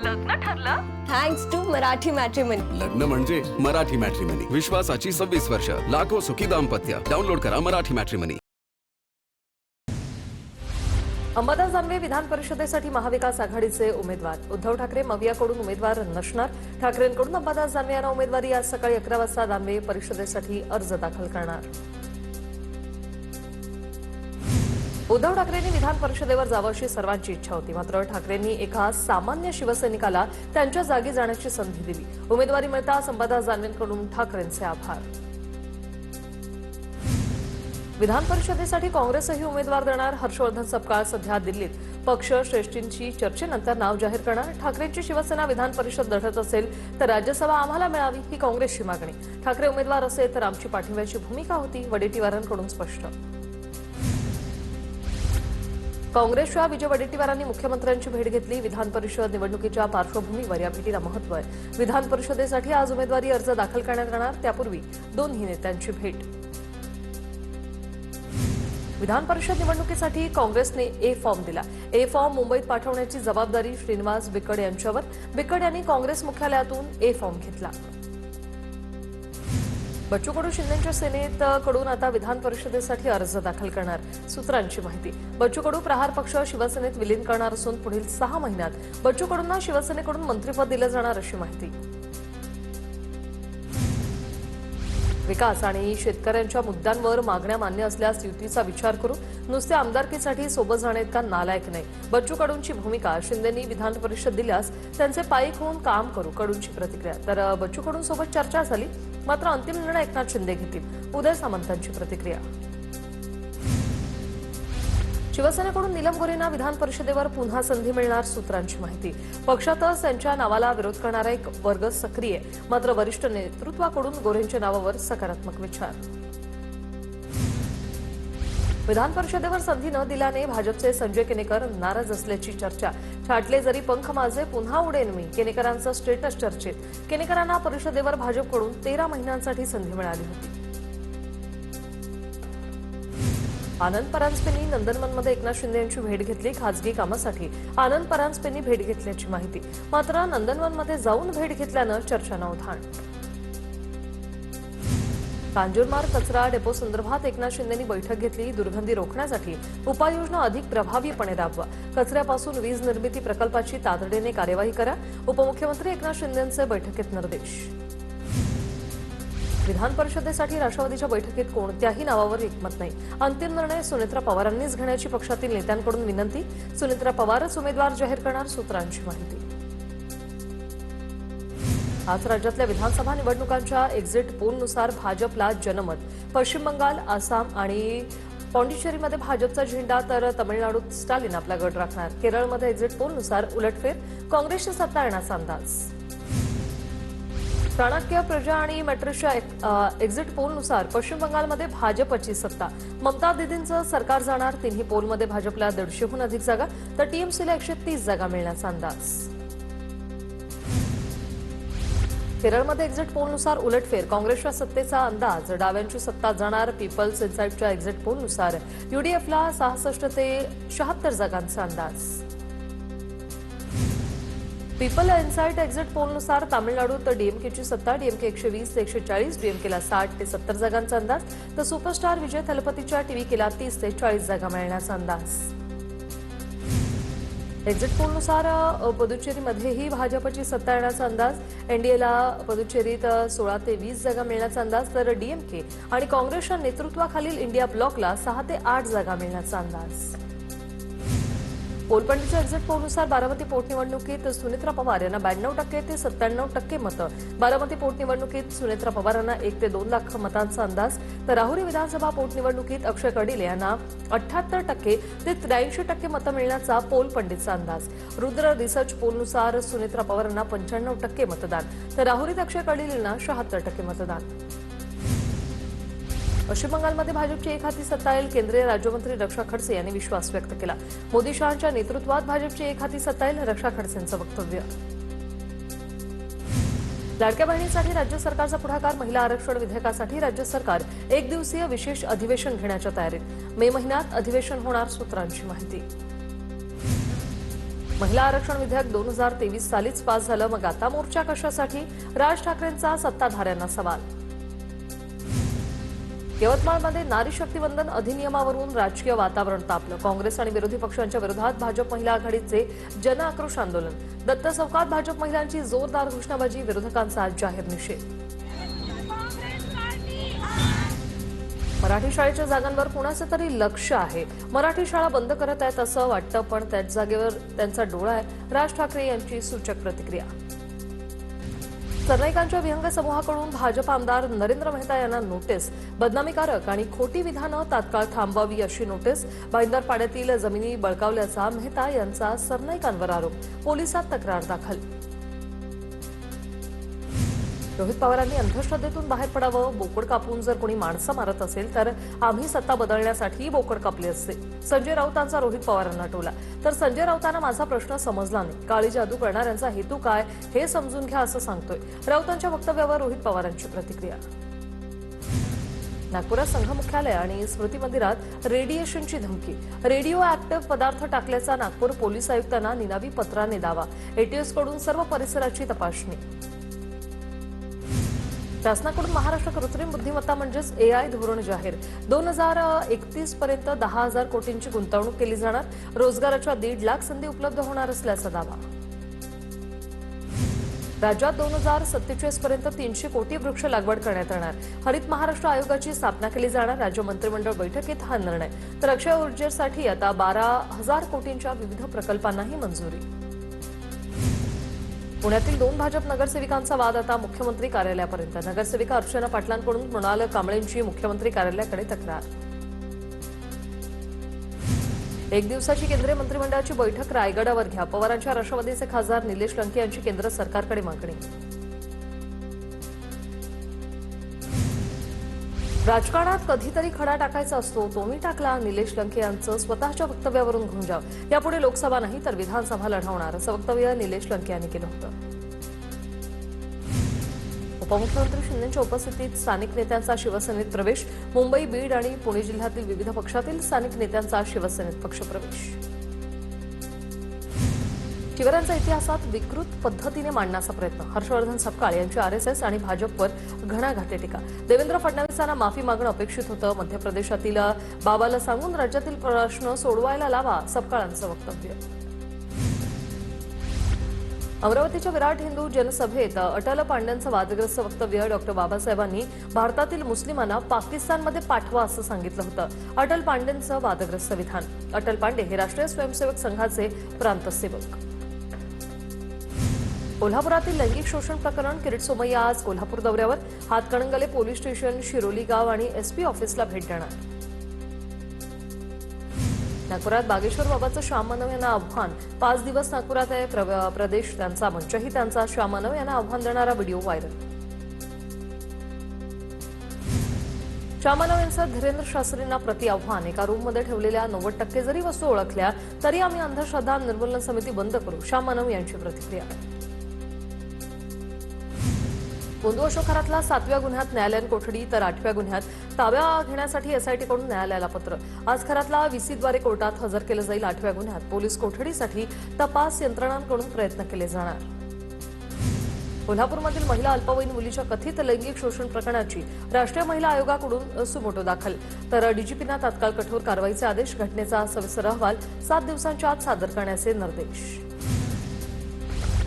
लग्न ठरलं? Thanks to Marathi matrimony. लग्न म्हणजे मराठी मॅट्रिमनी. विश्वासाची 26 वर्ष. लाखो सुखी दाम्पत्य. डाउनलोड करा मराठी मॅट्रिमनी. अंबादास दानवे विधान परिषदेसाठी महाविकास आघाडीचे उमेदवार. उद्धव ठाकरे मवियाकडून उमेदवार नसणार. ठाकरेंकडून अंबादास दानवे यांना उमेदवारी. आज सकाळी 11 वाजता दानवे परिषदेसाठी अर्ज दाखल करणार. उद्धव ठाकरेंनी विधान परिषदेवर जावं अशी सर्वांची इच्छा होती. मात्र ठाकरेंनी एका सामान्य शिवसैनिकाला त्यांच्या जागी जाण्याची संधी दिली. उमेदवारी मिळताच अंबादास दानवेंकडून ठाकरेंचे आभार. विधान परिषदेसाठी काँग्रेसही उमेदवार देणार. हर्षवर्धन सपकाळ सध्या दिल्लीत. पक्ष श्रेष्ठींची चर्चेनंतर नाव जाहीर करणार. ठाकरेंची शिवसेना विधान परिषद लढत असेल तर राज्यसभा आम्हाला मिळावी ही काँग्रेसची मागणी. ठाकरे उमेदवार असेल तर आमची पाठिंब्याची भूमिका होती. वडेट्टीवारांकडून स्पष्ट. काँग्रेसच्या विजय वडेट्टीवारांनी मुख्यमंत्र्यांची भेट घेतली. विधान परिषद निवडणुकीच्या पार्श्वभूमीवर या भेटीला महत्त्व आहे. विधान परिषदेसाठी आज उमेदवारी अर्ज दाखल करण्यात येणार. त्यापूर्वी दोन्ही नेत्यांची भेट. विधान परिषद निवडणुकीसाठी काँग्रेसने ए फॉर्म दिला. ए फॉर्म मुंबईत पाठवण्याची जबाबदारी श्रीनिवास बिकड यांच्यावर. बिकड यांनी काँग्रेस मुख्यालयातून ए फॉर्म घेतला. बच्चू कडू शिंदेच्या सेनेत कडून आता विधान परिषदेसाठी अर्ज दाखल करणार. सूत्रांची माहिती. बच्चू कडू प्रहार पक्ष शिवसेनेत विलीन करणार असून पुढील 6 महिन्यात बच्चू कडूंना शिवसेनेकडून मंत्रिपद दिलं जाणार अशी माहिती. विकास आणि शेतकऱ्यांच्या मुद्द्यांवर मागण्या मान्य असल्यास युतीचा विचार करू. नुसत्या आमदारकीसाठी सोबत जाणे इतका नालायक नाही. बच्चू कडूंची भूमिका. शिंदेंनी विधान परिषद दिल्यास त्यांचे पायीक होऊन काम करू. कडूंची प्रतिक्रिया. तर बच्चू कडूंसोबत चर्चा झाली. मात्र अंतिम निर्णय एकनाथ शिंदे घेतील. उदय सामंतांची प्रतिक्रिया. शिवसेनेकडून नीलम गोऱ्हेंना विधान परिषदेवर पुन्हा संधी मिळणार. सूत्रांची माहिती. पक्षातच त्यांच्या नावाला विरोध करणारा एक वर्ग सक्रिय. मात्र वरिष्ठ नेतृत्वाकडून गोऱ्हेंच्या नावावर सकारात्मक विचार. विधान परिषदेवर संधी न दिल्याने भाजपचे संजय केनेकर नाराज असल्याची चर्चा. छाटले जरी पंख माझे पुन्हा उडेन मी. केनेकरांचं स्टेटस चर्चेत. केनेकरांना परिषदेवर भाजपकडून 13 महिन्यांसाठी संधी मिळाली होती. आनंद परांजपेंनी नंदनवनमध्ये एकनाथ शिंदे यांची भेट घेतली. खासगी कामासाठी आनंद परांजपेंनी भेट घेतल्याची माहिती. मात्र नंदनवनमध्ये जाऊन भेट घेतल्यानं चर्चांना उधाण. कांजूरमार्ग कचरा डेपो संदर्भात एकनाथ शिंदेंनी बैठक घेतली. दुर्गंधी रोखण्यासाठी उपाययोजना अधिक प्रभावीपणे राबवा. कचऱ्यापासून वीज निर्मिती प्रकल्पाची तातडीने कार्यवाही करा. उपमुख्यमंत्री एकनाथ शिंदेंचे बैठकीत निर्देश. विधान परिषदेसाठी राष्ट्रवादीच्या बैठकीत कोणत्याही नावावर एकमत नाही. अंतिम निर्णय सुनेत्रा पवारांनीच घेण्याची पक्षातील नेत्यांकडून विनंती. सुनेत्रा पवारच उमेदवार जाहीर करणार. सूत्रांची माहिती. आज राज्यातल्या विधानसभा निवडणुकांच्या एक्झिट पोलनुसार भाजपला जनमत. पश्चिम बंगाल, आसाम आणि पॉंडिचेरीमध्ये भाजपचा झेंडा तर तामिळनाडूत स्टालिन आपला गड राखणार. केरळमध्ये एक्झिट पोलनुसार उलटफेर. काँग्रेसची सत्ता येण्याचा अंदाज. चाणक्य, प्रजा आणि मॅट्रिसच्या एक्झिट पोलनुसार पश्चिम बंगालमध्ये भाजपची सत्ता. ममता दीदींचं सरकार जाणार. तिन्ही पोलमध्ये भाजपला 150हून अधिक जागा तर टीएमसीला 130 जागा मिळण्याचा अंदाज. केरळमध्ये एक्झिट पोलनुसार उलटफेर. काँग्रेसच्या सत्तेचा अंदाज. डाव्यांची सत्ता जाणार. पीपल्स इन्साईटच्या एक्झिट पोलनुसार यूडीएफला 66 ते 76 जागांचा अंदाज. पीपल इन्साईट एक्झिट पोलनुसार तामिळनाडूत डीएमकेची सत्ता. डीएमके 120 ते 140, डीएमकेला 60 ते 70 जागांचा अंदाज. तर सुपरस्टार विजय थलपतीच्या टीव्हीकेला 30 ते 40 जागा मिळण्याचा अंदाज. एक्झिट पोलनुसार पुदुच्चेरीमध्येही भाजपची सत्ता येण्याचा अंदाज. एनडीएला पुदुच्चेरीत 16 ते 20 जागा मिळण्याचा अंदाज. तर डीएमके आणि काँग्रेसच्या नेतृत्वाखालील इंडिया ब्लॉकला 6 ते 8 जागा मिळण्याचा अंदाज. पोलपंडीच्या एक्झिट पोलनुसार बारामती पोटनिवडणुकीत सुनेत्रा पवार यांना 92% ते 97% मतं. बारामती पोटनिवडणुकीत सुनेत्रा पवारांना 1 ते 2 लाख मतांचा अंदाज. तर राहुरी विधानसभा पोटनिवडणुकीत अक्षय कडिले यांना 78% ते 83% मतं मिळण्याचा पोलपंडीचा अंदाज. रुद्र रिसर्च पोलनुसार सुनेत्रा पवारांना 95% मतदान तर राहुरीत अक्षय कडिलेंना 76% मतदान. पश्चिम बंगालमध्ये भाजपची एक हाती सत्ता येईल. केंद्रीय राज्यमंत्री रक्षा खडसे यांनी विश्वास व्यक्त केला. मोदी शहांच्या नेतृत्वात भाजपची एक हाती सत्ता येईल. रक्षा खडसेंचं वक्तव्य. लाडक्या बहिणींसाठी राज्य सरकारचा पुढाकार. महिला आरक्षण विधेयकासाठी राज्य सरकार 1 दिवसीय विशेष अधिवेशन घेण्याच्या तयारीत. मे महिन्यात अधिवेशन होणार. सूत्रांची माहिती. महिला आरक्षण विधेयक 2023 सालीच पास झालं, मग आता मोर्चा कशासाठी? राज ठाकरेंचा सत्ताधाऱ्यांना सवाल. यवतमाळमध्ये नारी शक्ती वंदन अधिनियमावरून राजकीय वातावरण तापलं. काँग्रेस आणि विरोधी पक्षांच्या विरोधात भाजप महिला आघाडीचे जनआक्रोश आंदोलन. दत्त चौकात भाजप महिलांची जोरदार घोषणाबाजी, विरोधकांचा जाहीर निषेध. मराठी शाळेच्या जागांवर कुणाचं तरी लक्ष आहे. मराठी शाळा बंद करत आहेत असं वाटतं, पण त्याच जागेवर त्यांचा डोळा आहे. राज ठाकरे यांची सूचक प्रतिक्रिया. सरनाईकांच्या विहंग समूहाकडून भाजप आमदार नरेंद्र मेहता यांना नोटीस. बदनामीकारक आणि खोटी विधानं तात्काळ थांबवावी अशी नोटीस. भाईंदरपाड्यातील जमिनी बळकावल्याचा मेहता यांचा सरनाईकांवर आरोप. पोलिसात तक्रार दाखल. रोहित पवारांनी अंधश्रद्धेतून बाहेर पडावं. बोकड कापून जर कोणी माणसं मारत असेल तर आम्ही सत्ता बदलण्यासाठी बोकड कापले असते. संजय राऊतांचा रोहित पवारांना टोला. तर संजय राऊतांना माझा प्रश्न समजला नाही. काळी जादू करणाऱ्यांचा हेतू काय हे समजून घ्या असं सांगतोय. राऊतांच्या वक्तव्यावर रोहित पवारांची प्रतिक्रिया. नागपुरात संघ मुख्यालय आणि स्मृती मंदिरात रेडिएशनची धमकी. रेडिओ ऍक्टिव्ह पदार्थ टाकल्याचा नागपूर पोलीस आयुक्तांना निनावी पत्राने दावा. एटीएसकडून सर्व परिसराची तपासणी. शासनाकडून महाराष्ट्र कृत्रिम बुद्धिमत्ता म्हणजेच एआय धोरण जाहीर. 2031 पर्यंत 10,000 कोटींची गुंतवणूक केली जाणार. रोजगाराच्या 1.5 लाख संधी उपलब्ध होणार असल्याचा दावा. राज्यात 2047 पर्यंत 300 कोटी वृक्ष लागवड करण्यात येणार. हरित महाराष्ट्र आयोगाची स्थापना केली जाणार. राज्य मंत्रिमंडळ बैठकीत हा निर्णय. तर अक्षय ऊर्जेसाठी आता 12,000 कोटींच्या विविध प्रकल्पांनाही मंजुरी. पुण्यातील 2 भाजप नगरसेविकांचा वाद आता मुख्यमंत्री कार्यालयापर्यंत. नगरसेविका अर्चना पाटलांकडून मृणाल कांबळेंची मुख्यमंत्री कार्यालयाकडे तक्रार. 1 दिवसाची केंद्रीय मंत्रिमंडळाची बैठक रायगडावर घ्या. पवारांच्या राष्ट्रवादीचे खासदार निलेश लंके यांची केंद्र सरकारकडे मागणी. राजकारणात कधीतरी खडा टाकायचा असतो, तो मी टाकला. निलेश लंके यांचं स्वतःच्या वक्तव्यावरून घुमजाव. यापुढे लोकसभा नाही तर विधानसभा लढवणार असं वक्तव्य निलेश लंके यांनी केलं होतं. उपमुख्यमंत्री शिंदेंच्या उपस्थितीत स्थानिक नेत्यांचा शिवसेनेत प्रवेश. मुंबई, बीड आणि पुणे जिल्ह्यातील विविध पक्षातील स्थानिक नेत्यांचा शिवसेनेत पक्षप्रवेश. शिवरायांचा इतिहासात विकृत पद्धतीने मांडण्याचा प्रयत्न. हर्षवर्धन सपकाळ यांची आरएसएस आणि भाजपवर घणाघाती टीका. देवेंद्र फडणवीसांना माफी मागणं अपेक्षित होतं. मध्य प्रदेशातील बाबाला सांगून राज्यातील प्रश्न सोडवायला लावा, सपकाळांचं वक्तव्य. अमरावतीच्या विराट हिंदू जनसभेत अटल पांड्यांचं वादग्रस्त वक्तव्य. डॉक्टर बाबासाहेबांनी भारतातील मुस्लिमांना पाकिस्तानमध्ये पाठवा असं सांगितलं होतं. अटल पांडेंचं वादग्रस्त विधान. अटल पांडे हे राष्ट्रीय स्वयंसेवक संघाचे प्रांत सेवक. कोल्हापुरातील लैंगिक शोषण प्रकरण. किरीट सोमय्या आज कोल्हापूर दौऱ्यावर. हातकणंगले पोलीस स्टेशन, शिरोली गाव आणि एसपी ऑफिसला भेट देणार. नागपुरात बागेश्वर बाबाचं श्याम मानव यांना आव्हान. 5 दिवस नागपुरात आहे प्रदेश त्यांचा मंचही त्यांचा. श्याम मानव यांना आव्हान देणारा व्हिडिओ व्हायरल. श्याम मानव यांचं धीरेंद्र शास्त्रींना प्रति आव्हान. एका रूममध्ये ठेवलेल्या 90% जरी वस्तू ओळखल्या तरी आम्ही अंधश्रद्धा निर्मूलन समिती बंद करू. श्याम मानव यांची प्रतिक्रिया. गोंदू अशोक 7व्या गुन्ह्यात न्यायालयीन कोठडी तर 8व्या गुन्ह्यात ताब्या घेण्यासाठी एसआयटीकडून न्यायालयाला पत्र. आज खरातला व्हीसीद्वारे कोर्टात हजर केलं जाईल. 8व्या गुन्ह्यात पोलीस कोठडीसाठी तपास यंत्रणांकडून प्रयत्न केले जाणार. कोल्हापूरमधील महिला अल्पवयीन मुलीच्या कथित लैंगिक शोषण प्रकरणाची राष्ट्रीय महिला आयोगाकडून सुमोटो दाखल. तर डीजीपींना तात्काळ कठोर कारवाईचे आदेश. घटनेचा सविस्तर अहवाल 7 दिवसांच्या आत सादर करण्याचे निर्देश.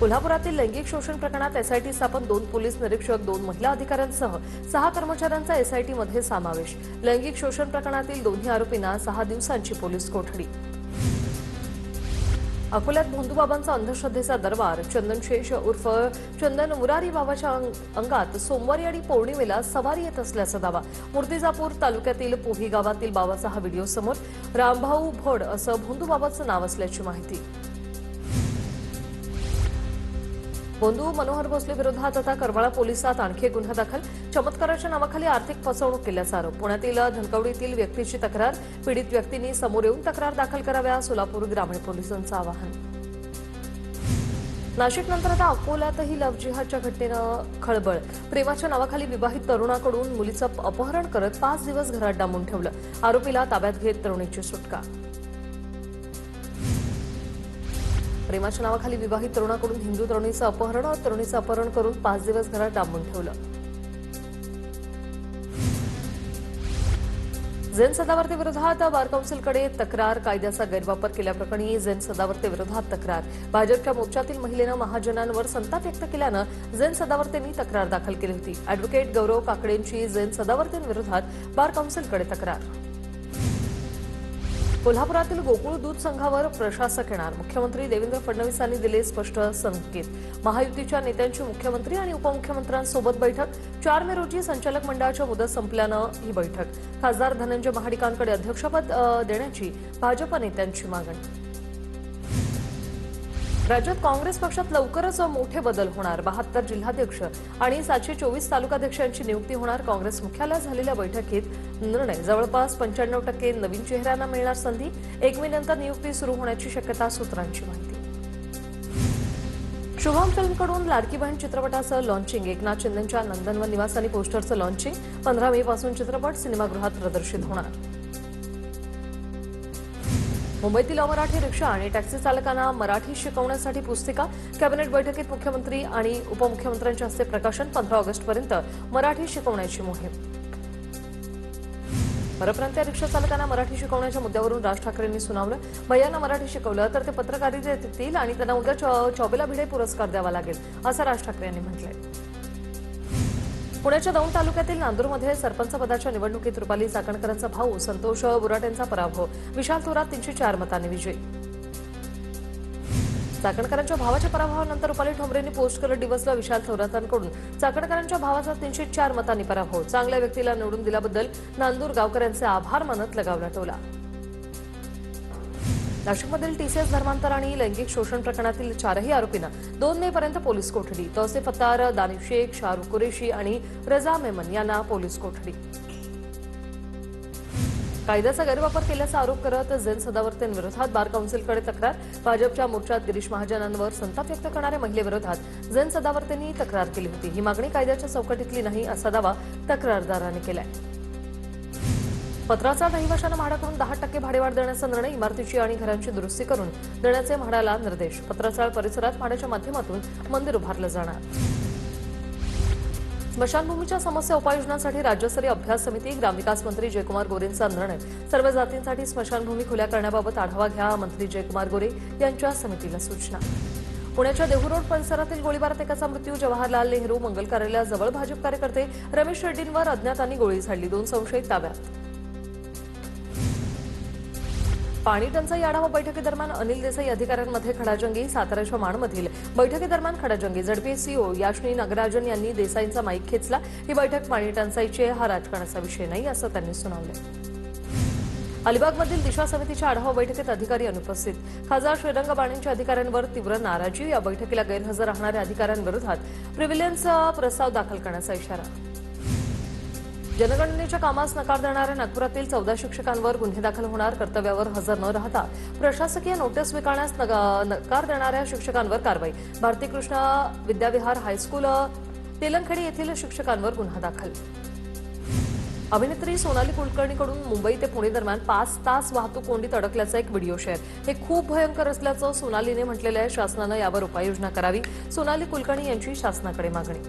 कोल्हापुरातील लैंगिक शोषण प्रकरणात एसआयटी स्थापन. 2 पोलीस निरीक्षक, 2 महिला अधिकाऱ्यांसह 6 कर्मचाऱ्यांचा एसआयटीमध्ये समावेश. लैंगिक शोषण प्रकरणातील दोन्ही आरोपींना 6 दिवसांची पोलीस कोठडी. अकोल्यात भोंदूबाबांचा अंधश्रद्धेचा दरबार. चंदन शेष उर्फ चंदन मुरारी बाबाच्या अंगात सोमवारी आणि पौर्णिमेला सवारी येत असल्याचा दावा. मूर्तिजापूर तालुक्यातील पोही गावातील बाबाचा हा व्हिडिओ समोर. रामभाऊ भोड असं भोंदूबाबाचं नाव असल्याची माहिती. भोंदू मनोहर भोसले विरोधात आता करमाळा पोलिसात आणखी एक गुन्हा दाखल. चमत्काराच्या नावाखाली आर्थिक फसवणूक केल्याचा आरोप. पुण्यातील धनकवडीतील व्यक्तीची तक्रार. पीडित व्यक्तींनी समोर येऊन तक्रार दाखल कराव्या. सोलापूर ग्रामीण पोलिसांचं आवाहन. नाशिकनंतर आता अकोल्यातही लव्ह जिहादच्या घटनेनं खळबळ. प्रेमाच्या नावाखाली विवाहित तरुणाकडून मुलीचं अपहरण करत 5 दिवस घरात डांबून ठेवलं. आरोपीला ताब्यात घेत तरुणीची सुटका. प्रेमाच्या नावाखाली विवाहित तरुणाकडून हिंदू तरुणीचं अपहरण, तरुणीचं अपहरण करून 5 दिवस घरात डांबून ठेवलं. झेन सदावर्ते विरोधात बार कौन्सिलकडे तक्रार. कायद्याचा गैरवापर केल्याप्रकरणी झेन सदावर्ते विरोधात तक्रार. भाजपच्या मोर्चातील महिलेनं महाजनांवर संताप व्यक्त केल्यानं झेन सदावर्तेंनी तक्रार दाखल केली होती. अॅडव्होकेट गौरव काकडेंची झेन सदावर्तेंविरोधात बार कौन्सिलकडे तक्रार. कोल्हापुरातील गोकुळ दूध संघावर प्रशासक येणार. मुख्यमंत्री देवेंद्र फडणवीसांनी दिले स्पष्ट संकेत. महायुतीच्या नेत्यांची मुख्यमंत्री आणि उपमुख्यमंत्र्यांसोबत बैठक. 4 मे रोजी संचालक मंडळाच्या मुदत संपल्यानं ही बैठक. खासदार धनंजय महाडिकांकडे अध्यक्षपद देण्याची भाजप नेत्यांची मागणी. राज्यात काँग्रेस पक्षात लवकरच मोठे बदल होणार. 72 जिल्हाध्यक्ष आणि 724 तालुकाध्यक्षांची नियुक्ती होणार. काँग्रेस मुख्यालयात झालेल्या बैठकीत निर्णय. जवळपास 95% नवीन चेहऱ्यांना मिळणार संधी. 1 मे नंतर नियुक्ती सुरू होण्याची शक्यता, सूत्रांची माहिती. शुभम फिल्मकडून लाडकी बहीण चित्रपटाचं लॉन्चिंग. एकनाथ शिंदेंच्या नंदनवन निवास आणि पोस्टरचं लॉन्चिंग. 15 मे पासून चित्रपट सिनेमागृहात प्रदर्शित होणार. मुंबईतील अमराठी रिक्षा आणि टॅक्सी चालकांना मराठी शिकवण्यासाठी पुस्तिका. कॅबिनेट बैठकीत मुख्यमंत्री आणि उपमुख्यमंत्र्यांच्या हस्ते प्रकाशन. 15 ऑगस्टपर्यंत मराठी शिकवण्याची मोहीम. परप्रांतीय रिक्षा चालकांना मराठी शिकवण्याच्या मुद्द्यावरून राज ठाकरेंनी सुनावलं. भैयांना मराठी शिकवलं तर ते पत्रकारिता देतील आणि त्यांना उद्या चौबेला भिडे पुरस्कार द्यावा लागेल, असं राज ठाकरे यांनी म्हटलंय. पुण्याच्या दौंड तालुक्यातील नांदूरमध्ये सरपंच पदाच्या निवडणुकीत रुपाली चाकणकरांचा भाऊ संतोष बुराटेंचा पराभव. विशाल थोरात 304 मतांनी विजयी. चाकणकरांच्या भावाच्या पराभवानंतर रुपाली ठोंबरेंनी पोस्ट करत डिवसला. विशाल थोरातांकडून चाकणकरांच्या भावाचा 304 मतांनी पराभव. चांगल्या व्यक्तीला निवडून दिल्याबद्दल नांदूर गावकऱ्यांचे आभार मानत लगावला टोला. नाशिकमधील टीसीएस धर्मांतर आणि लैंगिक शोषण प्रकरणातील 4ही आरोपींना 2 मे पर्यंत पोलीस कोठडी. तौसिफ अत्तार, दानिश शेख, शाहरुख कुरेशी आणि रजा मेमन यांना पोलीस कोठडी. कायद्याचा गैरवापर केल्याचा आरोप करत झेन सदावर्तेंविरोधात बार कौन्सिलकडे तक्रार. भाजपच्या मोर्चात गिरीश महाजनांवर संताप व्यक्त करणाऱ्या महिलेविरोधात झेन सदावर्तेंनी तक्रार केली होती. ही मागणी कायद्याच्या चौकटीतली नाही, असा दावा तक्रारदाराने केलाय. पत्राचा रहिवाशांना म्हाडाकडून 10% भाडेवाढ देण्याचा निर्णय. इमारतीची आणि घरांची दुरुस्ती करून देण्याचे म्हाडाला निर्देश. पत्राचाळ परिसरात म्हाडाच्या माध्यमातून मंदिर उभारलं जाणार. स्मशानभूमीच्या समस्या उपाययोजनांसाठी राज्यस्तरीय अभ्यास समिती. ग्रामविकास मंत्री जयकुमार गोरेंचा निर्णय. सर्व जातींसाठी स्मशानभूमी खुल्या करण्याबाबत आढावा घ्या. मंत्री जयकुमार गोरे यांच्या समितीला सूचना. पुण्याच्या देहू रोड परिसरातील गोळीबारात एकाचा मृत्यू. जवाहरलाल नेहरू मंगल कार्यालयाजवळ भाजप कार्यकर्ते रमेश रेड्डींवर अज्ञातांनी गोळी झाडली. 2 संशयित ताब्यात. पाणी टंचाई आढावा बैठकीदरम्यान अनिल देसाई अधिकाऱ्यांमध्ये खडाजंगी. साताऱ्याच्या माणमधील बैठकीदरम्यान खडाजंगी. झडपीसीओ याश्नी नागराजन यांनी देसाईंचा माईक खेचला. ही बैठक पाणी टंचाईची हा राजकारणाचा विषय नाही, असं त्यांनी सुनावलं. अलिबागमधील दिशा समितीच्या आढावा बैठकीत अधिकारी अनुपस्थित. खासदार श्रीरंग बाणेंच्या अधिकाऱ्यांवर तीव्र नाराजी. या बैठकीला गैरहजर राहणाऱ्या अधिकाऱ्यांविरोधात प्रिव्हिलियन्स प्रस्ताव दाखल करण्याचा इशारा. जनगणनेच्या कामास नकार देणाऱ्या नागपुरातील 14 शिक्षकांवर गुन्हे दाखल होणार. कर्तव्यावर हजर न राहता प्रशासकीय नोटीस स्वीकारण्यास नकार देणाऱ्या शिक्षकांवर कारवाई. भारती कृष्ण विद्याविहार हायस्कूल तेलंगखेडी येथील शिक्षकांवर गुन्हा दाखल. अभिनेत्री सोनाली कुलकर्णीकडून मुंबई ते पुणे दरम्यान 5 तास वाहतूक कोंडीत अडकल्याचा एक व्हिडिओ शेअर. हे खूप भयंकर असल्याचं सोनालीने म्हटलेलं आहे. शासनानं यावर उपाययोजना करावी. सोनाली कुलकर्णी यांची शासनाकडे मागणी.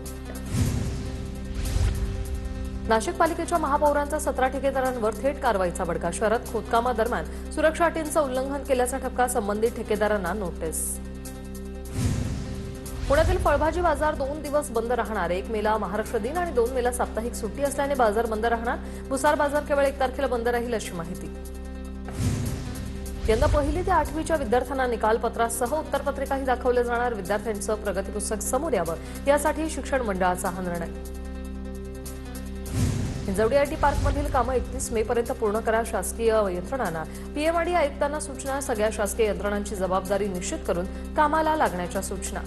नाशिक पालिकेच्या महापौरांचा 17 ठेकेदारांवर थेट कारवाईचा बडगा. शहरात खोदकामादरम्यान सुरक्षा अटींचं उल्लंघन केल्याचा ठपका. संबंधित ठेकेदारांना नोटीस. पुण्यातील फळभाजी बाजार 2 दिवस बंद राहणार. 1 मेला महाराष्ट्र दिन आणि 2 मेला साप्ताहिक सुट्टी असल्याने बाजार बंद राहणार. भुसार बाजार केवळ 1 तारखेला बंद राहील, अशी माहिती. यंदा 1ली ते 8वीच्या विद्यार्थ्यांना निकालपत्रासह उत्तरपत्रिकाही दाखवल्या जाणार. विद्यार्थ्यांचं प्रगती पुस्तक समोर यावं यासाठी शिक्षण मंडळाचा हा निर्णय. हिंजवडी आयटी पार्कमधील कामं 31 मे पर्यंत पूर्ण करा. शासकीय यंत्रणांना. पीएमआरडी आयुक्तांना सूचना. सगळ्या शासकीय यंत्रणांची जबाबदारी निश्चित करून कामाला लागण्याच्या सूचना.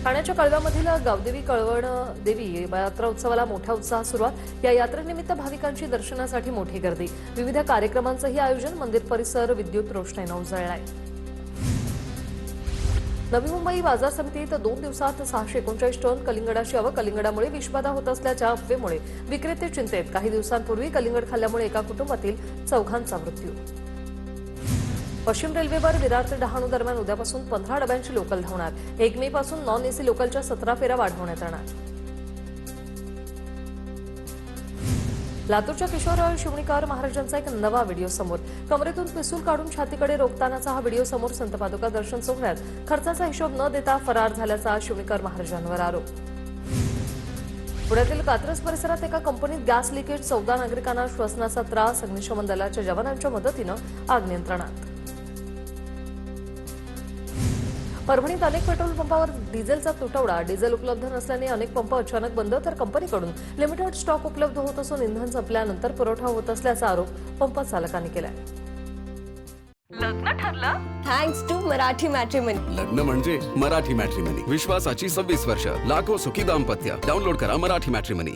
ठाण्याच्या कळव्यामधील गावदेवी कळवण देवी यात्रा उत्सवाला मोठ्या उत्साहात सुरुवात. या यात्रेनिमित्त भाविकांची दर्शनासाठी मोठी गर्दी. विविध कार्यक्रमांचंही आयोजन. मंदिर परिसर विद्युत रोषणाईनं उजळलाय. नवी मुंबई बाजार समितीत 2 दिवसात 639 टन कलिंगडाची आवक. कलिंगडामुळे विषबाधा होत असल्याच्या अफवेमुळे विक्रेते चिंतेत. काही दिवसांपूर्वी कलिंगड खाल्ल्यामुळे एका कुटुंबातील 4घांचा मृत्यू. पश्चिम रेल्वेवर विरार ते डहाणू दरम्यान उद्यापासून 15 डब्यांची लोकल धावणार. 1 मे पासून नॉन एसी लोकलच्या 17 फेऱ्या वाढवण्यात येणार. लातूरच्या किशोर शिवणीकर महाराजांचा एक नवा व्हिडिओ समोर. कमरेतून पिस्तूल काढून छातीकडे रोखतानाचा हा व्हिडिओ समोर. संत पादुका दर्शन सोहळ्यात खर्चाचा हिशोब न देता फरार झाल्याचा शिवणीकर महाराजांवर आरोप. पुण्यातील कात्रज परिसरात एका कंपनीत गॅस लिकेज, 14 नागरिकांना श्वसनाचा त्रास. अग्निशमन दलाच्या जवानांच्या मदतीनं आग नियंत्रणात. परभणीत अनेक पेट्रोल पंपावर डिझेलचा तुटवडा. डिझेल उपलब्ध नसल्याने अनेक पंप अचानक बंद, तर कंपनीकडून लिमिटेड स्टॉक उपलब्ध होत असून इंधन संपल्यानंतर पुरवठा होत असल्याचा आरोप पंप चालकांनी केलाय. लग्न ठरलं थँक्स टू मराठी मॅट्रिमनी. लग्न म्हणजे मराठी मॅट्रिमनी. विश्वासाची 26 वर्ष. लाखो सुखी दाम्पत्य. डाउनलोड करा मराठी मॅट्रिमनी.